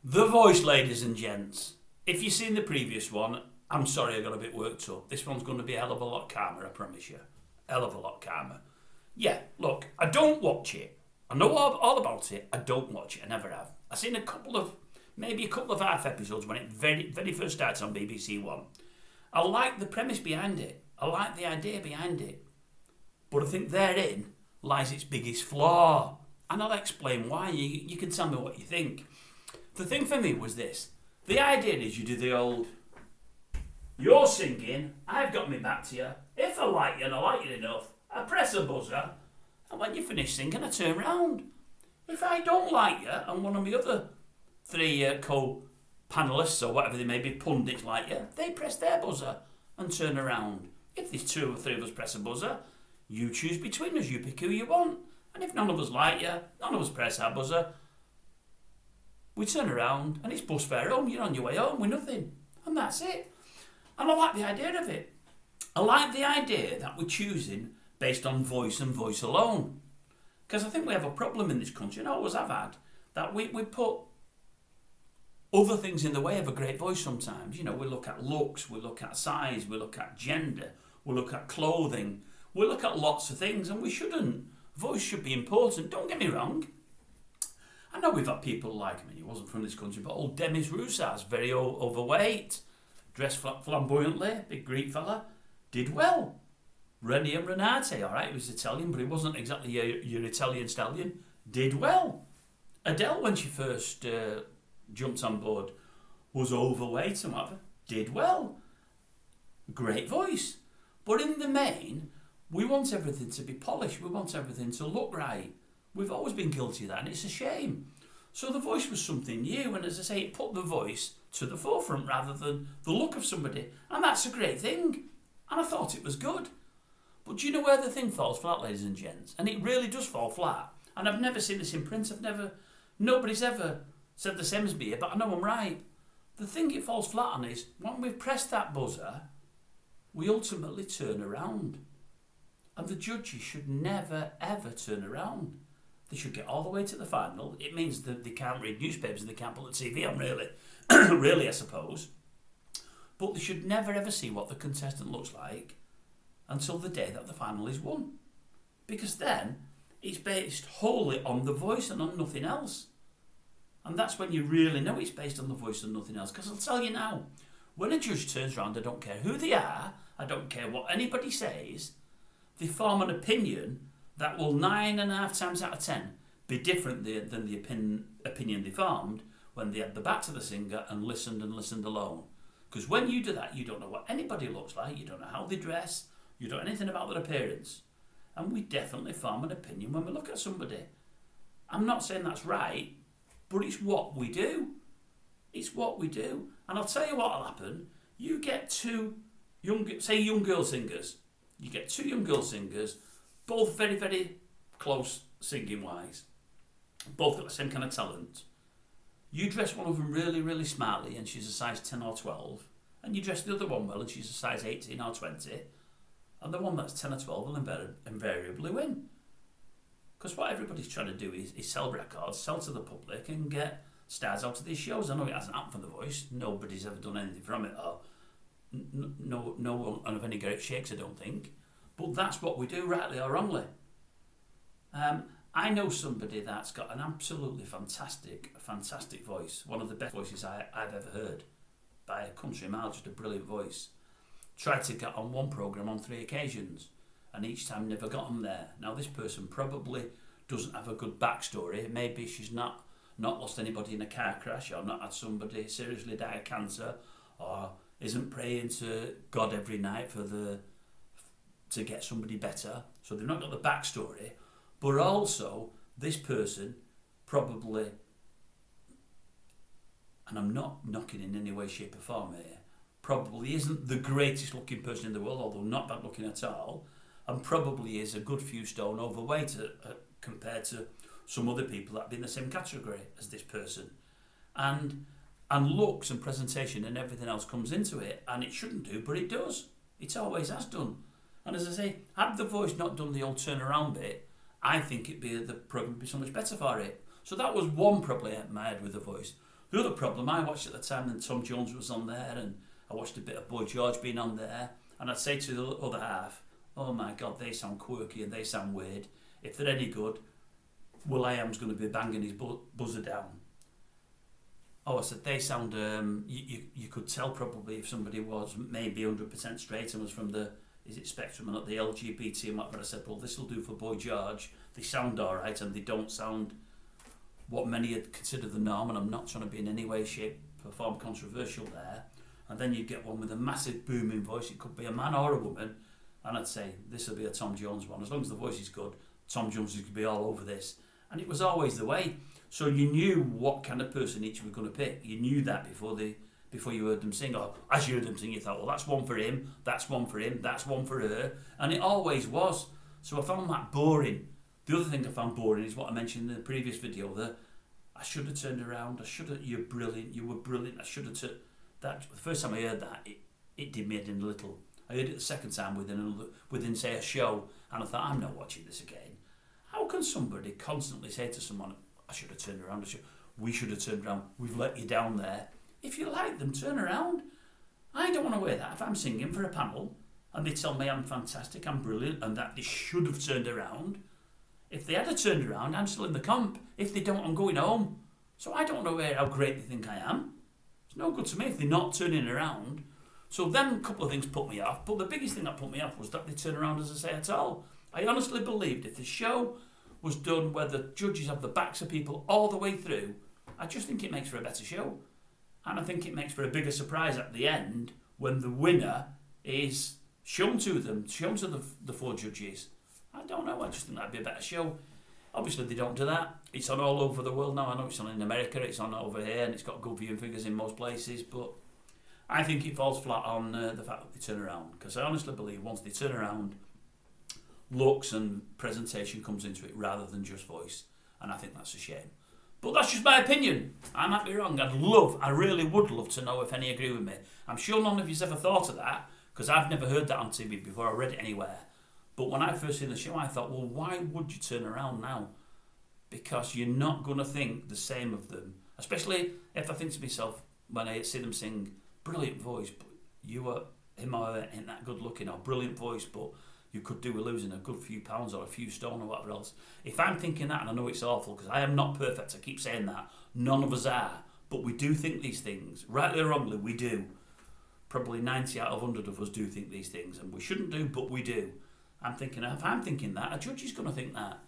The voice, ladies and gents. If you've seen the previous one, I'm sorry I got a bit worked up. This one's going to be a hell of a lot calmer, I promise you. Hell of a lot calmer. Yeah, look, I don't watch it. I know all about it. I don't watch it. I never have. I've seen maybe a couple of half episodes when it very first started on BBC One. I like the premise behind it. I like the idea behind it. But I think therein lies its biggest flaw. And I'll explain why. You can tell me what you think. The thing for me was this. The idea is you do the old, you're singing, I've got my back to you. If I like you and I like you enough, I press a buzzer, and when you finish singing, I turn round. If I don't like you, and one of my other three co-panellists, or whatever they may be, pundits like you, they press their buzzer and turn around. If there's two or three of us press a buzzer, you choose between us, you pick who you want. And if none of us like you, none of us press our buzzer, we turn around and it's bus fare home. You're on your way home with nothing. And that's it. And I like the idea of it. I like the idea that we're choosing based on voice and voice alone. Because I think we have a problem in this country, and I always have had, that we put other things in the way of a great voice sometimes. You know, we look at looks, we look at size, we look at gender, we look at clothing, we look at lots of things, and we shouldn't. Voice should be important, don't get me wrong. I know we've had people like, he wasn't from this country, but old Demis Roussos, very overweight, dressed flamboyantly, big Greek fella, did well. Rennie and Renate, alright, he was Italian, but he wasn't exactly your Italian stallion, did well. Adele, when she first jumped on board, was overweight and whatever, did well. Great voice. But in the main, we want everything to be polished, we want everything to look right. We've always been guilty of that, and it's a shame. So the voice was something new, and as I say, it put the voice to the forefront rather than the look of somebody, and that's a great thing. And I thought it was good. But do you know where the thing falls flat, ladies and gents? And it really does fall flat. And I've never seen this in print. Nobody's ever said the same as me, but I know I'm right. The thing it falls flat on is, when we've pressed that buzzer, we ultimately turn around. And the judges should never, ever turn around. They should get all the way to the final. It means that they can't read newspapers and they can't put the TV on, really. Really, I suppose. But they should never, ever see what the contestant looks like until the day that the final is won. Because then, it's based wholly on the voice and on nothing else. And that's when you really know it's based on the voice and nothing else. Because I'll tell you now, when a judge turns around, I don't care who they are, I don't care what anybody says, they form an opinion that will 9.5 times out of 10 be different than the opinion they formed when they had the back to the singer and listened alone. Because when you do that, you don't know what anybody looks like, you don't know how they dress, you don't know anything about their appearance. And we definitely form an opinion when we look at somebody. I'm not saying that's right, but it's what we do. It's what we do. And I'll tell you what'll happen. You get two young girl singers. You get two young girl singers, both very, very close singing-wise. Both got the same kind of talent. You dress one of them really, really smartly and she's a size 10 or 12. And you dress the other one well and she's a size 18 or 20. And the one that's 10 or 12 will invariably win. Because what everybody's trying to do is sell records, sell to the public and get stars out of these shows. I know it hasn't happened for The Voice. Nobody's ever done anything from it. Or no one of any great shakes, I don't think. But that's what we do, rightly or wrongly. I know somebody that's got an absolutely fantastic voice. One of the best voices I've ever heard. By a country mile, just a brilliant voice. Tried to get on one programme on 3 occasions. And each time never got on there. Now this person probably doesn't have a good backstory. Maybe she's not lost anybody in a car crash, or not had somebody seriously die of cancer, or isn't praying to God every night to get somebody better. So they've not got the backstory. But also, this person probably, and I'm not knocking in any way, shape or form here, probably isn't the greatest looking person in the world, although not bad looking at all, and probably is a good few stone overweight compared to some other people that have been in the same category as this person. And looks and presentation and everything else comes into it, and it shouldn't do, but it does. It always has done. And as I say, had The Voice not done the old turnaround bit, I think the programme would be so much better for it. So that was one problem I had with The Voice. The other problem I watched at the time, then Tom Jones was on there, and I watched a bit of Boy George being on there, and I'd say to the other half, oh my God, they sound quirky and they sound weird. If they're any good, will.i.am's going to be banging his buzzer down. Oh, I said, they sound, you could tell probably if somebody was maybe 100% straight and was from the, is it Spectrum and not the LGBT and whatever. I said, well, this will do for Boy George. They sound all right and they don't sound what many had considered the norm, and I'm not trying to be in any way, shape or form controversial there. And then you get one with a massive booming voice. It could be a man or a woman. And I'd say, this will be a Tom Jones one. As long as the voice is good, Tom Jones could be all over this. And it was always the way. So you knew what kind of person each were going to pick. You knew that before you heard them sing. Or as you heard them sing, you thought, well, that's one for him, that's one for him, that's one for her. And it always was. So I found that boring. The other thing I found boring is what I mentioned in the previous video, that I should have turned around, you're brilliant, you were brilliant, I should have turned... That, the first time I heard that, it did me in a little... I heard it the second time within say a show, and I thought, I'm not watching this again. How can somebody constantly say to someone, I should have turned around, we should have turned around, we've let you down there. If you like them, turn around. I don't want to wear that. If I'm singing for a panel and they tell me I'm fantastic, I'm brilliant, and that they should have turned around, if they had turned around, I'm still in the comp. If they don't, I'm going home. So I don't know how great they think I am. It's no good to me if they're not turning around. So then a couple of things put me off, but the biggest thing that put me off was that they turn around, as I say, at all. I honestly believed if the show was done where the judges have the backs of people all the way through, I just think it makes for a better show. And I think it makes for a bigger surprise at the end when the winner is shown to them, shown to the four judges. I don't know, I just think that'd be a better show. Obviously they don't do that. It's on all over the world now. I know it's on in America, it's on over here, and it's got good viewing figures in most places, but I think it falls flat on the fact that they turn around, because I honestly believe once they turn around, looks and presentation comes into it rather than just voice, and I think that's a shame. But that's just my opinion. I might be wrong. I really would love to know if any agree with me. I'm sure none of you's ever thought of that, because I've never heard that on TV before or read it anywhere. But when I first seen the show, I thought, well, why would you turn around now? Because you're not going to think the same of them. Especially if I think to myself, when I see them sing, brilliant voice, but you were him or her ain't that good looking, or brilliant voice, but you could do with losing a good few pounds or a few stone or whatever else. If I'm thinking that, and I know it's awful, because I am not perfect, I keep saying that, none of us are, but we do think these things, rightly or wrongly, we do. Probably 90 out of 100 of us do think these things, and we shouldn't do, but we do. I'm thinking, if I'm thinking that, a judge is going to think that.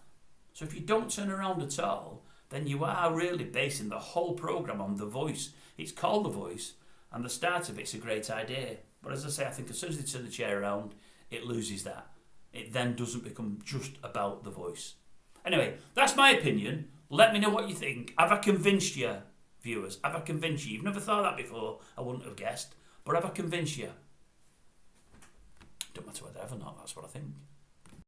So if you don't turn around at all, then you are really basing the whole programme on the voice. It's called The Voice, and the start of it's a great idea. But as I say, I think as soon as they turn the chair around, it loses that. It then doesn't become just about the voice. Anyway, that's my opinion. Let me know what you think. Have I convinced you, viewers? Have I convinced you? You've never thought that before. I wouldn't have guessed. But have I convinced you? Don't matter whether I have or not, that's what I think.